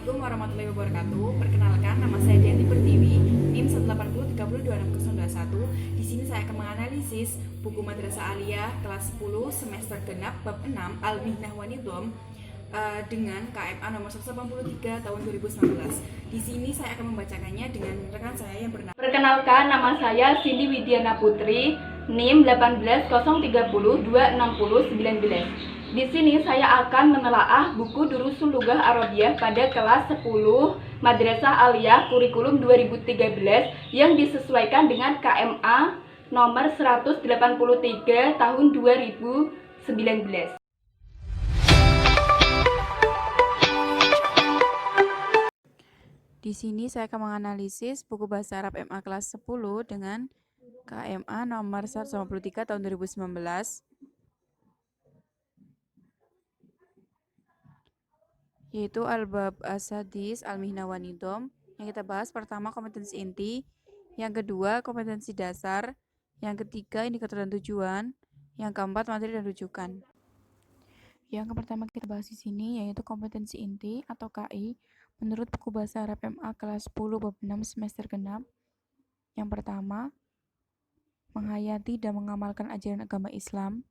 Assalamualaikum warahmatullahi wabarakatuh. Perkenalkan, nama saya Dianti Pertiwi, NIM 180302621. Di sini saya akan menganalisis buku Madrasah Aliyah kelas 10 semester genap bab 6 Al-Mihnah wa Nidham dengan KMA nomor 183 tahun 2019. Di sini saya akan membacakannya dengan rekan saya yang bernama. Perkenalkan, nama saya Cindy Widiana Putri, NIM 180026019. Di sini saya akan menelaah buku Durusul Lughah Arabiyah pada kelas 10 Madrasah Aliyah kurikulum 2013 yang disesuaikan dengan KMA nomor 183 tahun 2019. Di sini saya akan menganalisis buku Bahasa Arab MA kelas 10 dengan KMA nomor 193 tahun 2019, yaitu Al-Bab As-Sadis Al-Mihnah wa Nidham. Yang kita bahas pertama kompetensi inti, yang kedua kompetensi dasar, yang ketiga indikator dan tujuan, yang keempat materi dan rujukan. Yang pertama kita bahas di sini yaitu kompetensi inti atau KI menurut buku Bahasa Arab MA kelas 10 bab 6 semester genap. Yang pertama, menghayati dan mengamalkan ajaran agama Islam.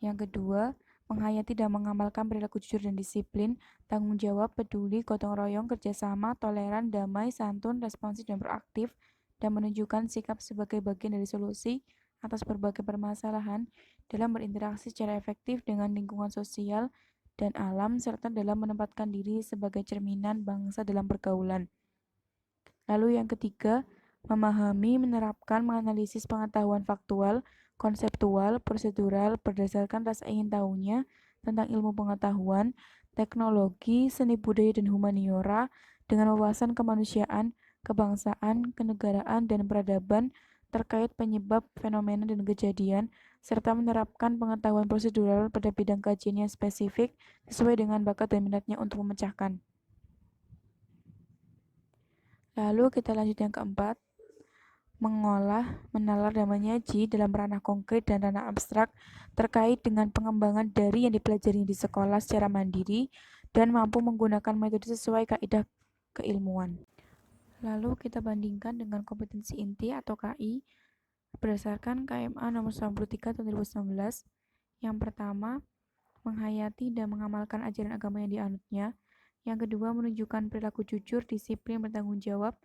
Yang kedua, menghayati dan mengamalkan perilaku jujur dan disiplin, tanggung jawab, peduli, gotong royong, kerjasama, toleran, damai, santun, responsif, dan proaktif, dan menunjukkan sikap sebagai bagian dari solusi atas berbagai permasalahan dalam berinteraksi secara efektif dengan lingkungan sosial dan alam, serta dalam menempatkan diri sebagai cerminan bangsa dalam pergaulan. Lalu yang ketiga, memahami, menerapkan, menganalisis pengetahuan faktual, konseptual, prosedural berdasarkan rasa ingin tahunya tentang ilmu pengetahuan, teknologi, seni budaya dan humaniora dengan wawasan kemanusiaan, kebangsaan, kenegaraan, dan peradaban terkait penyebab fenomena dan kejadian, serta menerapkan pengetahuan prosedural pada bidang kajian yang spesifik sesuai dengan bakat dan minatnya untuk memecahkan. Lalu kita lanjut yang keempat, mengolah, menalar, dan menyaji dalam ranah konkret dan ranah abstrak terkait dengan pengembangan dari yang dipelajari di sekolah secara mandiri dan mampu menggunakan metode sesuai kaidah keilmuan. Lalu kita bandingkan dengan kompetensi inti atau KI berdasarkan KMA nomor 93 tahun 2019. Yang pertama, menghayati dan mengamalkan ajaran agama yang dianutnya. Yang kedua, menunjukkan perilaku jujur, disiplin, bertanggung jawab,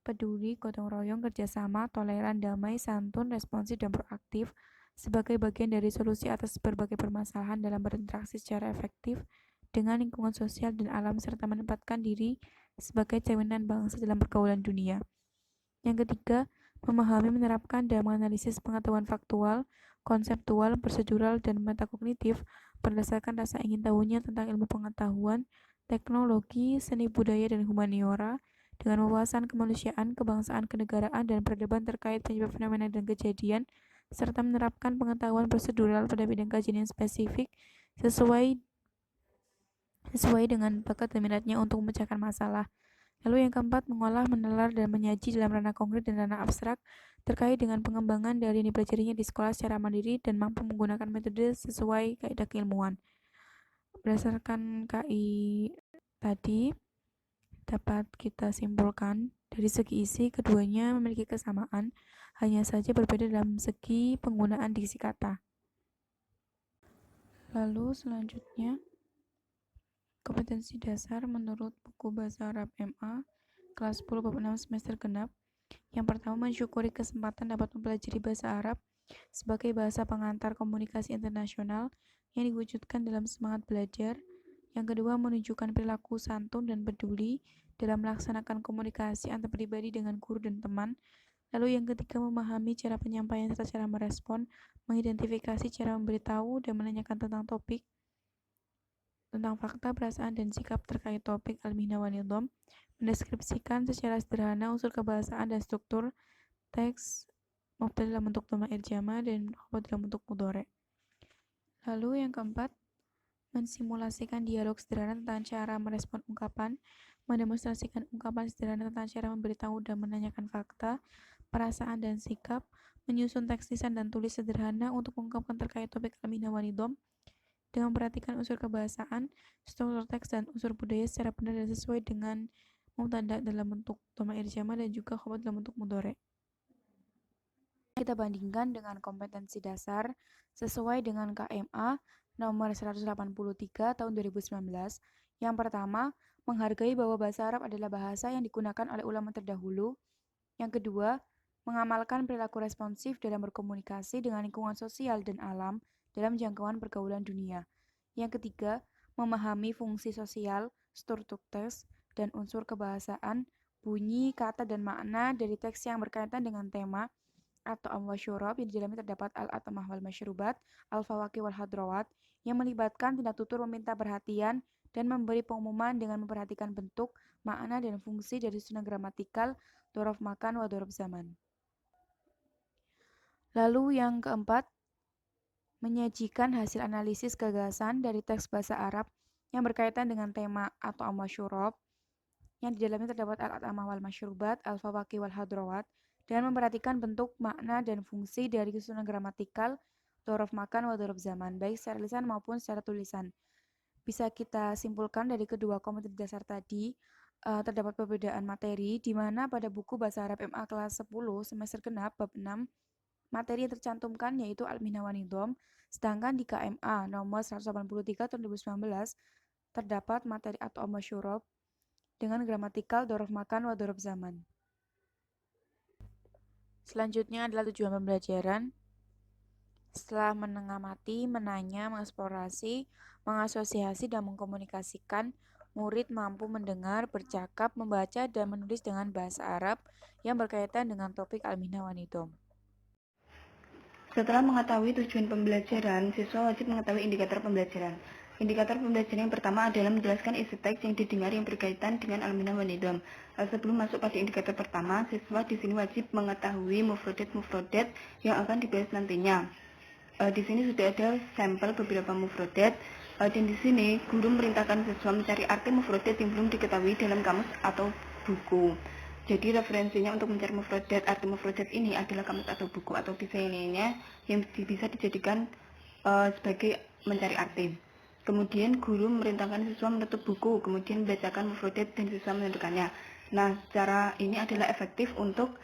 peduli, gotong royong, kerjasama, toleran, damai, santun, responsif, dan proaktif sebagai bagian dari solusi atas berbagai permasalahan dalam berinteraksi secara efektif dengan lingkungan sosial dan alam serta menempatkan diri sebagai cerminan bangsa dalam pergaulan dunia. Yang ketiga, memahami, menerapkan, dan menganalisis pengetahuan faktual, konseptual, prosedural, dan metakognitif berdasarkan rasa ingin tahunya tentang ilmu pengetahuan, teknologi, seni budaya, dan humaniora dengan wawasan kemanusiaan, kebangsaan, kenegaraan, dan peradaban terkait penyebab fenomena dan kejadian, serta menerapkan pengetahuan prosedural pada bidang kajian yang spesifik sesuai dengan bakat dan minatnya untuk memecahkan masalah. Lalu yang keempat, mengolah, menalar, dan menyaji dalam ranah konkret dan ranah abstrak terkait dengan pengembangan dari yang dipelajarinya di sekolah secara mandiri dan mampu menggunakan metode sesuai kaidah keilmuan. Berdasarkan KI tadi, dapat kita simpulkan dari segi isi keduanya memiliki kesamaan, hanya saja berbeda dalam segi penggunaan diksi kata. Lalu selanjutnya, kompetensi dasar menurut buku Bahasa Arab MA kelas 10 bab 6 semester genap. Yang pertama, mensyukuri kesempatan dapat mempelajari bahasa Arab sebagai bahasa pengantar komunikasi internasional yang diwujudkan dalam semangat belajar. Yang kedua, menunjukkan perilaku santun dan peduli dalam melaksanakan komunikasi antar pribadi dengan guru dan teman. Lalu yang ketiga, memahami cara penyampaian serta cara merespon, mengidentifikasi cara memberitahu dan menanyakan tentang topik, tentang fakta, perasaan, dan sikap terkait topik Al-Mihnah wa Nidham, mendeskripsikan secara sederhana unsur kebahasaan dan struktur teks mubtada dalam bentuk dhamair jama dan khabar dalam bentuk mudhari. Lalu yang keempat, mensimulasikan dialog sederhana tentang cara merespon ungkapan, mendemonstrasikan ungkapan sederhana tentang cara memberitahu dan menanyakan fakta, perasaan, dan sikap, menyusun teks lisan dan tulis sederhana untuk mengungkapkan terkait topik Al-Mihnah wa Nidham, dengan memperhatikan unsur kebahasaan, struktur teks, dan unsur budaya secara benar dan sesuai dengan mubtada dalam bentuk dhamair jama dan juga khobar dalam bentuk mudhari'. Kita bandingkan dengan kompetensi dasar sesuai dengan KMA nomor 183 tahun 2019. Yang pertama, menghargai bahwa bahasa Arab adalah bahasa yang digunakan oleh ulama terdahulu. Yang kedua, mengamalkan perilaku responsif dalam berkomunikasi dengan lingkungan sosial dan alam dalam jangkauan pergaulan dunia. Yang ketiga, memahami fungsi sosial, struktur teks, dan unsur kebahasaan, bunyi, kata, dan makna dari teks yang berkaitan dengan tema atau amwa syurab yang di dalamnya terdapat al-atamah wal masyrubat, al-fawaki wal hadrawat yang melibatkan tindak tutur meminta perhatian dan memberi pengumuman dengan memperhatikan bentuk, makna, dan fungsi dari susunan gramatikal, dhorof makan, wa dhorof zaman. Lalu yang keempat, menyajikan hasil analisis gagasan dari teks bahasa Arab yang berkaitan dengan tema atau amwa syurab yang di dalamnya terdapat al-atamah wal masyrubat, al-fawaki wal hadrawat, dan memperhatikan bentuk, makna, dan fungsi dari susunan gramatikal, dhorof makan, wa dhorof zaman, baik secara lisan maupun secara tulisan. Bisa kita simpulkan dari kedua kompetensi dasar tadi, terdapat perbedaan materi, di mana pada buku Bahasa Arab MA kelas 10 semester genap bab 6, materi yang tercantumkan yaitu Al-Mihnah wan Nidham, sedangkan di KMA nomor 183 tahun 2019 terdapat materi atau amwa syurab dengan gramatikal, dhorof makan, wa dhorof zaman. Selanjutnya adalah tujuan pembelajaran. Setelah mengamati, menanya, mengeksplorasi, mengasosiasi, dan mengkomunikasikan, murid mampu mendengar, bercakap, membaca, dan menulis dengan bahasa Arab yang berkaitan dengan topik Al-Mihnah wan Nidham. Setelah mengetahui tujuan pembelajaran, siswa wajib mengetahui indikator pembelajaran. Indikator pembelajaran yang pertama adalah menjelaskan isi teks yang didengar yang berkaitan dengan Al-Mihnah wan Nidham. Sebelum masuk pada indikator pertama, siswa di sini wajib mengetahui mufrodat yang akan dibahas nantinya. Di sini sudah ada sampel beberapa mufrodat, dan di sini guru memerintahkan siswa mencari arti mufrodat yang belum diketahui dalam kamus atau buku. Jadi referensinya untuk mencari mufrodat, arti mufrodat ini adalah kamus atau buku atau bisa yang lainnya yang bisa dijadikan sebagai mencari arti. Kemudian guru memerintahkan siswa menutup buku, kemudian membacakan mufrodat dan siswa menentukannya. Nah, cara ini adalah efektif untuk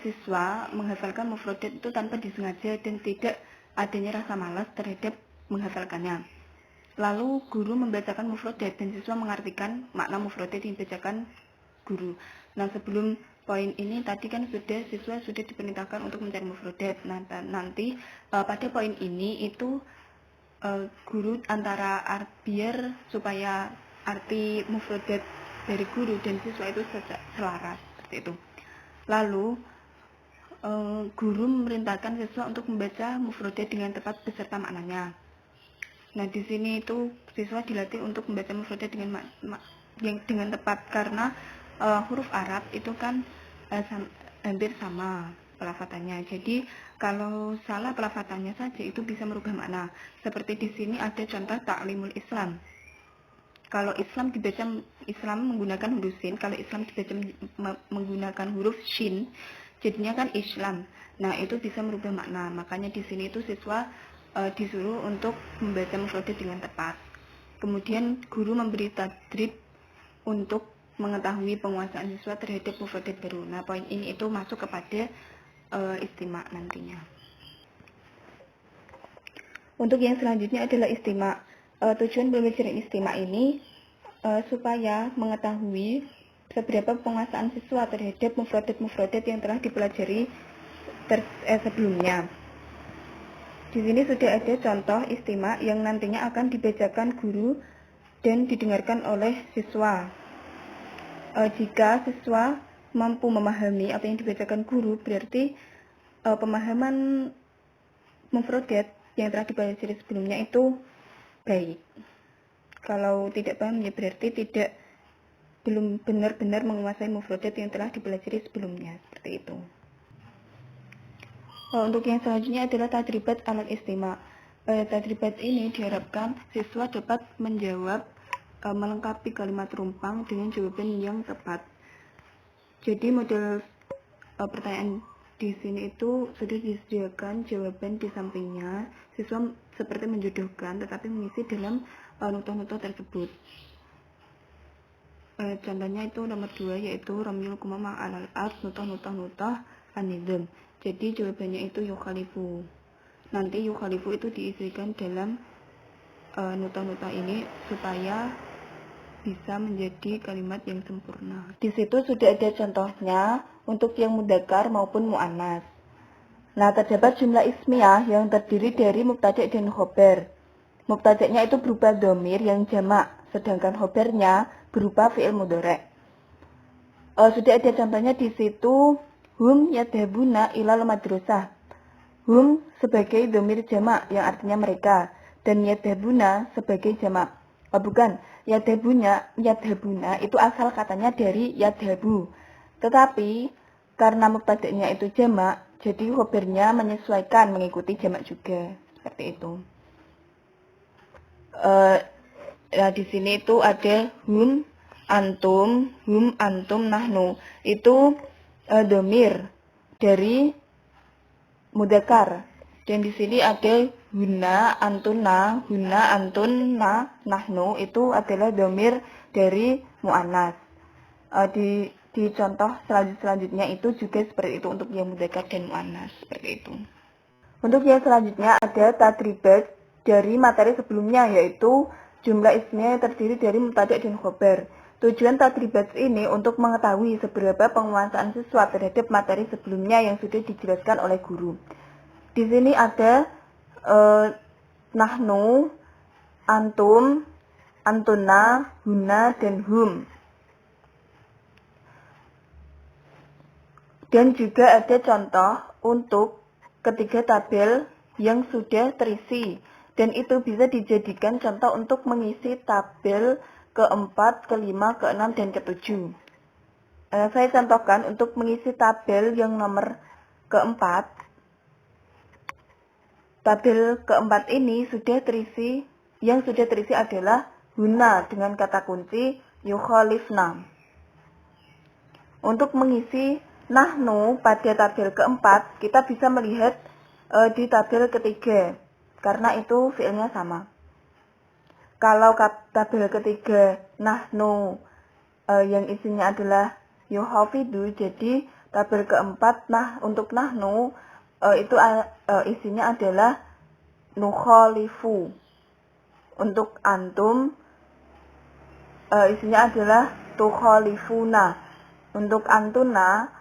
siswa menghafalkan mufrodat itu tanpa disengaja dan tidak adanya rasa malas terhadap menghafalkannya. Lalu guru membacakan mufrodat dan siswa mengartikan makna mufrodat yang dibacakan guru. Nah, sebelum poin ini tadi kan siswa sudah diperintahkan untuk mencari mufrodat. Nah, nanti pada poin ini itu guru antara biar supaya arti mufrodat dari guru dan siswa itu selaras seperti itu. Lalu guru memerintahkan siswa untuk membaca mufrodat dengan tepat beserta maknanya. Nah, di sini itu siswa dilatih untuk membaca mufrodat dengan tepat karena huruf Arab itu kan hampir sama pelafatannya. Jadi kalau salah pelafatannya saja itu bisa merubah makna. Seperti di sini ada contoh ta'limul Islam. Kalau Islam dibaca Islam menggunakan huruf sin, kalau Islam dibaca menggunakan huruf shin, jadinya kan Islam. Nah, itu bisa merubah makna. Makanya di sini itu siswa disuruh untuk membaca mufrodat dengan tepat. Kemudian guru memberi tadrib untuk mengetahui penguasaan siswa terhadap mufrodat baru. Nah, poin ini itu masuk kepada istima nantinya. Untuk yang selanjutnya adalah istima. Tujuan pembelajaran istima ini supaya mengetahui seberapa penguasaan siswa terhadap mufrodat yang telah dipelajari sebelumnya. Di sini sudah ada contoh istima yang nantinya akan dibacakan guru dan didengarkan oleh siswa. Jika siswa mampu memahami apa yang dibacakan guru, berarti pemahaman mufrodat yang telah dipelajari sebelumnya itu baik. Kalau tidak paham ya berarti belum benar-benar menguasai mufrodat yang telah dipelajari sebelumnya, seperti itu. Untuk yang selanjutnya adalah tadribat alal istima. Tadribat ini diharapkan siswa dapat menjawab melengkapi kalimat rumpang dengan jawaban yang tepat. Jadi model pertanyaan Di sini itu sudah disediakan jawaban di sampingnya. Siswa seperti menjodohkan tetapi mengisi dalam nota-nota tersebut. Contohnya itu nomor 2 yaitu Romyul Kumama alal ard nutah anidom. Jadi jawabannya itu yukhalifu. Nanti yukhalifu itu diisikan dalam nota-nota ini supaya bisa menjadi kalimat yang sempurna. Di situ sudah ada contohnya untuk yang mudzakkar maupun muannas. Nah, terdapat jumlah ismiyah yang terdiri dari mubtada' dan khobar. Mubtada'nya itu berupa dhamir yang jamak, sedangkan khobarnya berupa fi'il mudhari'. Sudah ada contohnya di situ, hum yadhabuna ilal madrasah. Hum sebagai dhamir jamak yang artinya mereka, dan yadhabuna sebagai jamak. Bukan, yadhabuna itu asal katanya dari yadhabu. Tetapi karena mubtada'nya itu jamak, jadi khobarnya menyesuaikan mengikuti jamak juga. Seperti itu. Nah, di sini itu ada hum antum, nahnu. Itu dhamir dari mudzakkar. Dan di sini ada hunna, antunna, nahnu. Itu adalah dhamir dari muannas. Di contoh selanjutnya itu juga seperti itu untuk yang mudzakkar dan muannas, seperti itu. Untuk yang selanjutnya ada tadribat dari materi sebelumnya, yaitu jumlah ismiyah yang terdiri dari mubtada' dan khobar. Tujuan tadribat ini untuk mengetahui seberapa penguasaan siswa terhadap materi sebelumnya yang sudah dijelaskan oleh guru. Di sini ada nahnu, antum, antunna, hunna, dan hum. Dan juga ada contoh untuk ketiga tabel yang sudah terisi. Dan itu bisa dijadikan contoh untuk mengisi tabel ke-4, ke-5, ke-6, dan ke-7. Saya contohkan untuk mengisi tabel yang nomor ke-4. Tabel ke-4 ini sudah terisi, yang sudah terisi adalah hunna dengan kata kunci yukhalifna. Untuk mengisi nahnu pada tabel ke-4, kita bisa melihat di tabel ketiga, karena itu fiilnya sama. Kalau tabel ketiga nahnu yang isinya adalah yuhafidu, jadi tabel keempat untuk nahnu itu isinya adalah nukhalifu. Untuk antum isinya adalah tukhalifuna. Untuk antuna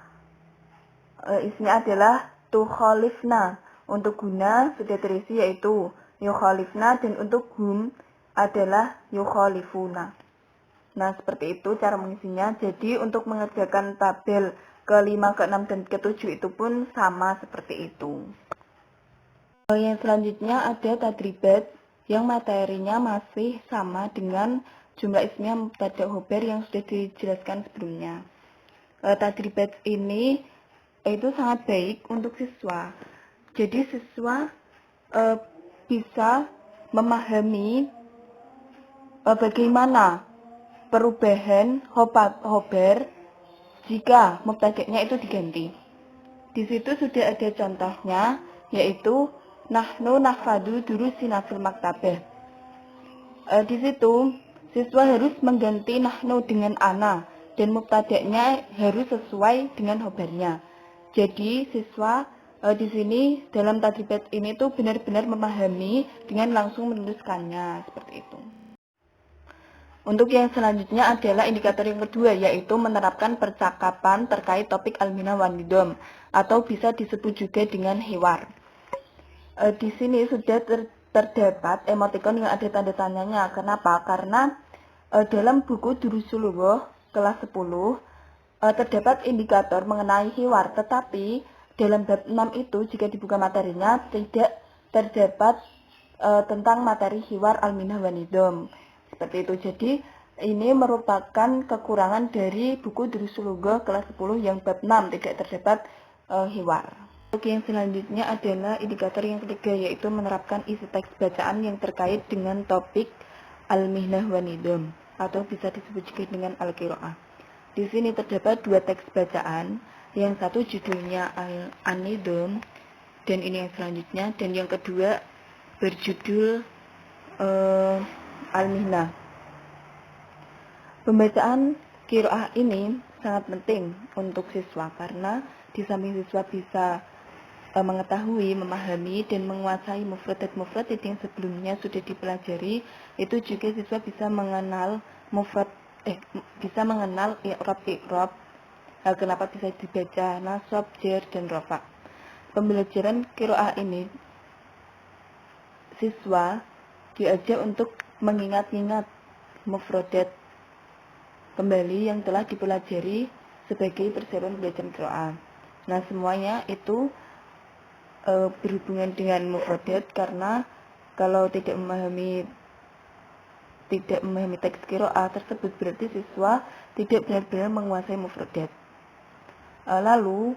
isinya adalah tukhalifna. Untuk guna sudah terisi yaitu yukhalifna, dan untuk hum adalah yukhalifuna. Nah, seperti itu cara mengisinya. Jadi untuk mengerjakan tabel ke-5, ke-6, dan ke-7 itu pun sama seperti itu. Yang selanjutnya ada tadribat yang materinya masih sama dengan jumlah ismiyah mubtada' khobar yang sudah dijelaskan sebelumnya. Tadribat ini itu sangat baik untuk siswa. Jadi siswa bisa memahami bagaimana perubahan khobar jika mubtada'nya itu diganti. Di situ sudah ada contohnya, yaitu nahnu nahfadu durusina fil maktabah. Di situ siswa harus mengganti nahnu dengan ana, dan mubtada'nya harus sesuai dengan khobarnya. Jadi siswa di sini dalam tadribat ini tuh benar-benar memahami dengan langsung menuliskannya, seperti itu. Untuk yang selanjutnya adalah indikator yang kedua, yaitu menerapkan percakapan terkait topik al-minah wan nidham, atau bisa disebut juga dengan hiwar. Di sini sudah terdapat emotikon yang ada tanda tanyanya. Kenapa? Karena dalam buku Durusul Lughah kelas 10 terdapat indikator mengenai hiwar, tetapi dalam bab 6 itu jika dibuka materinya tidak terdapat tentang materi hiwar al-minah wan nidham. Seperti itu. Jadi ini merupakan kekurangan dari buku Durusul Lughah kelas 10 yang bab 6 tidak terdapat hiwar. Untuk yang selanjutnya adalah indikator yang ketiga, yaitu menerapkan isi teks bacaan yang terkait dengan topik al-mihnah wan nidham, atau bisa disebut juga dengan al-qiraah. Di sini terdapat dua teks bacaan. Yang satu judulnya An-Nidom, dan ini yang selanjutnya, dan yang kedua berjudul Al-Mihna. Pembacaan qiraah ini sangat penting untuk siswa karena di samping siswa bisa mengetahui, memahami, dan menguasai mufradat-mufradat yang sebelumnya sudah dipelajari, itu juga siswa bisa mengenal bisa mengenal i'rab, kenapa bisa dibaca nasab, jar, dan rafa. Pembelajaran qiraah ini siswa diajak untuk mengingat-ingat mufradat kembali yang telah dipelajari sebagai persiapan belajar qiraah. Nah, semuanya itu berhubungan dengan mufradat, karena kalau tidak memahami teks qiraah tersebut berarti siswa tidak benar-benar menguasai mufradat. Lalu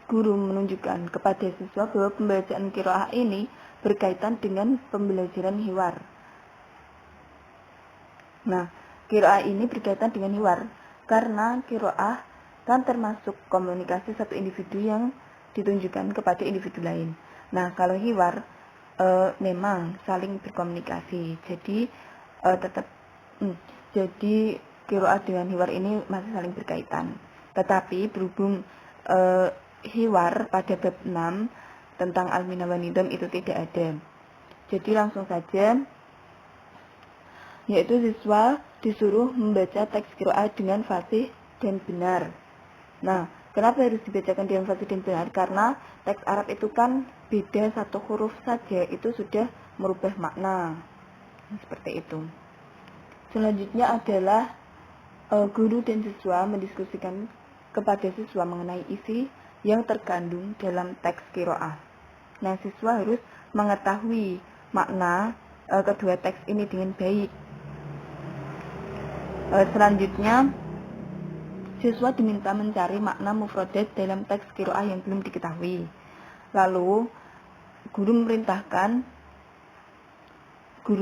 guru menunjukkan kepada siswa bahwa pembacaan qiraah ini berkaitan dengan pembelajaran hiwar. Nah, qiraah ini berkaitan dengan hiwar karena qiraah kan termasuk komunikasi satu individu yang ditunjukkan kepada individu lain. Nah, kalau hiwar memang saling berkomunikasi, jadi jadi qiraah dengan hiwar ini masih saling berkaitan. Tetapi berhubung hiwar pada bab 6 tentang Al-Mihna wa Nidom itu tidak ada, jadi langsung saja, yaitu siswa disuruh membaca teks qiraah dengan fasih dan benar. Nah, kenapa harus dibacakan dengan fasih dan benar? Karena teks Arab itu kan beda satu huruf saja, itu sudah merubah makna. Seperti itu. Selanjutnya adalah guru dan siswa mendiskusikan kepada siswa mengenai isi yang terkandung dalam teks qiraah. Nah, siswa harus mengetahui makna kedua teks ini dengan baik. Selanjutnya, siswa diminta mencari makna mufradat dalam teks qiraah yang belum diketahui. Lalu, guru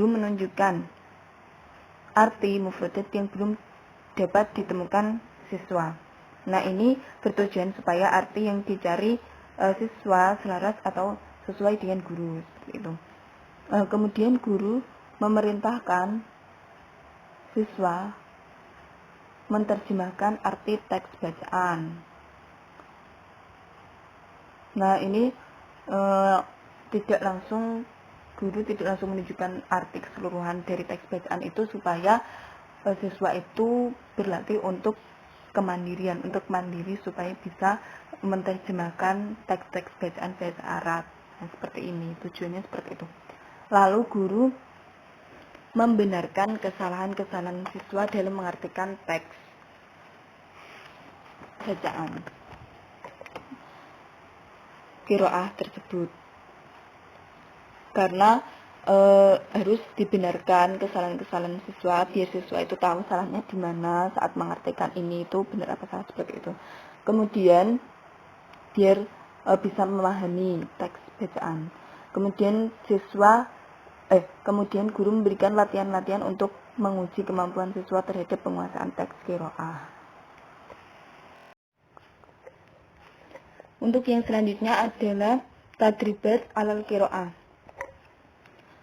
menunjukkan arti mufradat yang belum dapat ditemukan siswa. Nah, ini bertujuan supaya arti yang dicari siswa selaras atau sesuai dengan guru. Seperti itu. Kemudian guru memerintahkan siswa menerjemahkan arti teks bacaan. Nah, ini guru tidak langsung menunjukkan arti keseluruhan dari teks bacaan itu supaya siswa itu berlatih untuk kemandirian, untuk mandiri supaya bisa menerjemahkan teks-teks bacaan bahasa Arab. Nah, seperti ini, tujuannya seperti itu. Lalu guru membenarkan kesalahan-kesalahan siswa dalam mengartikan teks bacaan qiraah tersebut. Karena harus dibenarkan kesalahan-kesalahan siswa biar siswa itu tahu salahnya di mana saat mengartikan ini itu benar apa salah, seperti itu. Kemudian biar bisa memahami teks bacaan. Kemudian guru memberikan latihan-latihan untuk menguji kemampuan siswa terhadap penguasaan teks qiraah. Untuk yang selanjutnya adalah tadribat alal qiraah.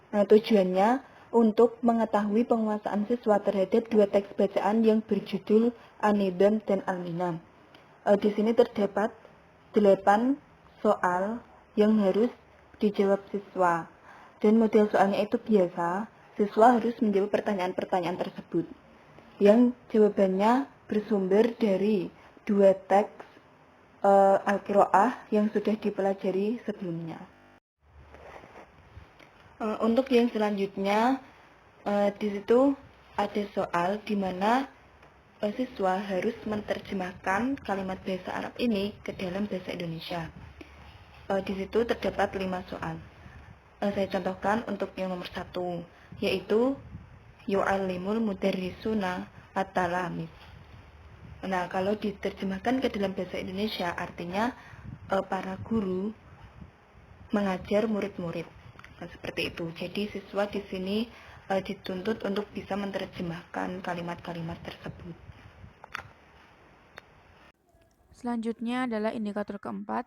Nah, tujuannya untuk mengetahui penguasaan siswa terhadap dua teks bacaan yang berjudul An-Nidom dan Al-Mihna. Di sini terdapat 8 soal yang harus dijawab siswa. Dan model soalnya itu biasa, siswa harus menjawab pertanyaan-pertanyaan tersebut, yang jawabannya bersumber dari dua teks Al-Qiraah yang sudah dipelajari sebelumnya. Untuk yang selanjutnya, di situ ada soal di mana siswa harus menerjemahkan kalimat bahasa Arab ini ke dalam bahasa Indonesia. Di situ terdapat 5 soal. Saya contohkan untuk yang nomor 1, yaitu yu'allimul mudarrisuna at-talamis. Nah, kalau diterjemahkan ke dalam bahasa Indonesia artinya para guru mengajar murid-murid. Nah, seperti itu. Jadi siswa di sini dituntut untuk bisa menerjemahkan kalimat-kalimat tersebut. Selanjutnya adalah indikator keempat,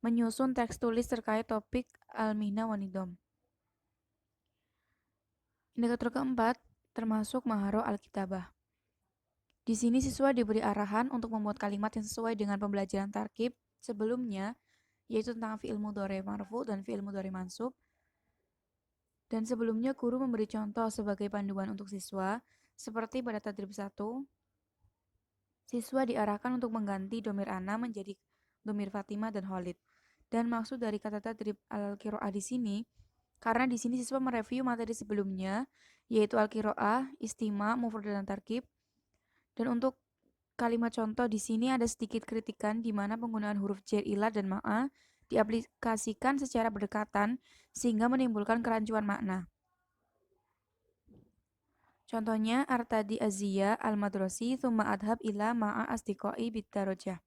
menyusun teks tulis terkait topik Al-Mihna wa Nidham. Indikator keempat termasuk Maharo Alkitabah. Di sini siswa diberi arahan untuk membuat kalimat yang sesuai dengan pembelajaran tarkib sebelumnya, yaitu tentang fi'il mudhari marfu dan fi'il mudhari mansub. Dan sebelumnya guru memberi contoh sebagai panduan untuk siswa, seperti pada tadrib 1, siswa diarahkan untuk mengganti domir ana menjadi domir Fatimah dan Khalid. Dan maksud dari kata tadrib al-qiraah di sini, karena di sini siswa mereview materi sebelumnya, yaitu al-qiraah, istima, mufrad dan tarkib. Dan untuk kalimat contoh di sini ada sedikit kritikan di mana penggunaan huruf jar, ilah, dan ma'a diaplikasikan secara berdekatan sehingga menimbulkan kerancuan makna. Contohnya artadi azziya al-madrasi thumma adhab ila ma'a asdiqai bidarajah.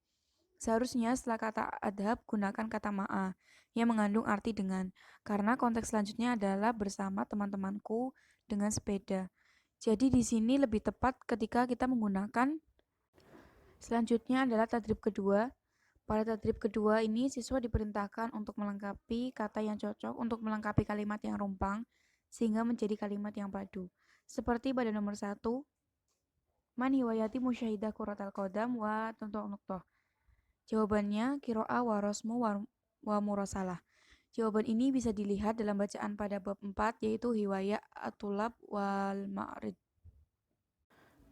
Seharusnya setelah kata adhab gunakan kata ma'a yang mengandung arti dengan, karena konteks selanjutnya adalah bersama teman-temanku dengan sepeda. Jadi di sini lebih tepat ketika kita menggunakan. Selanjutnya adalah tadrib kedua. Pada tadrib kedua ini siswa diperintahkan untuk melengkapi kata yang cocok untuk melengkapi kalimat yang rumpang sehingga menjadi kalimat yang padu. Seperti pada nomor 1, man hiwayati musyahidah quratal qadam wa tentu nuktoh. Jawabannya kiro'a wa rosmu wa murasalah. Jawaban ini bisa dilihat dalam bacaan pada bab 4, yaitu hiwaya atulab wal ma'rid.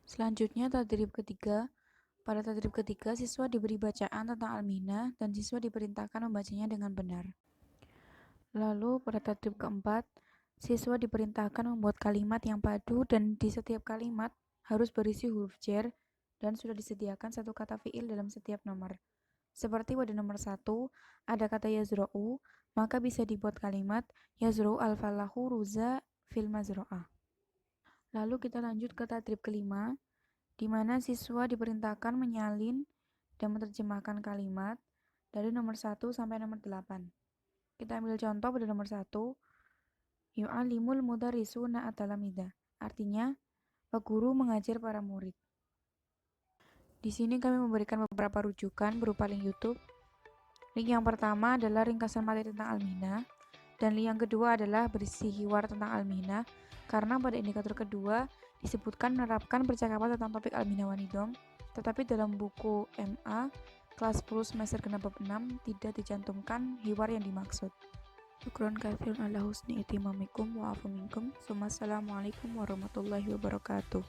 Selanjutnya tadrib ketiga. Pada tadrib ketiga, siswa diberi bacaan tentang Al-Mihna dan siswa diperintahkan membacanya dengan benar. Lalu pada tadrib keempat, siswa diperintahkan membuat kalimat yang padu dan di setiap kalimat harus berisi huruf jar dan sudah disediakan satu kata fi'il dalam setiap nomor. Seperti pada nomor 1, ada kata yazro'u, maka bisa dibuat kalimat yazro'u al-falahu ruza fil mazro'ah. Lalu kita lanjut ke tadrib kelima, di mana siswa diperintahkan menyalin dan menerjemahkan kalimat dari nomor 1 sampai nomor 8. Kita ambil contoh pada nomor 1, yu'alimul mudarrisuna at-talamida. Artinya, Pak Guru mengajar para murid. Di sini kami memberikan beberapa rujukan berupa link YouTube. Link yang pertama adalah ringkasan materi tentang Al-Mihna, dan link yang kedua adalah berisi hiwar tentang Al-Mihna, karena pada indikator kedua disebutkan menerapkan percakapan tentang topik Al-Mihna wa Nidham, tetapi dalam buku MA kelas 10 semester genap bab 6 tidak dicantumkan hiwar yang dimaksud. Syukron katsirun ala husni itimamikum wa afu minkum. Assalamualaikum warahmatullahi wabarakatuh.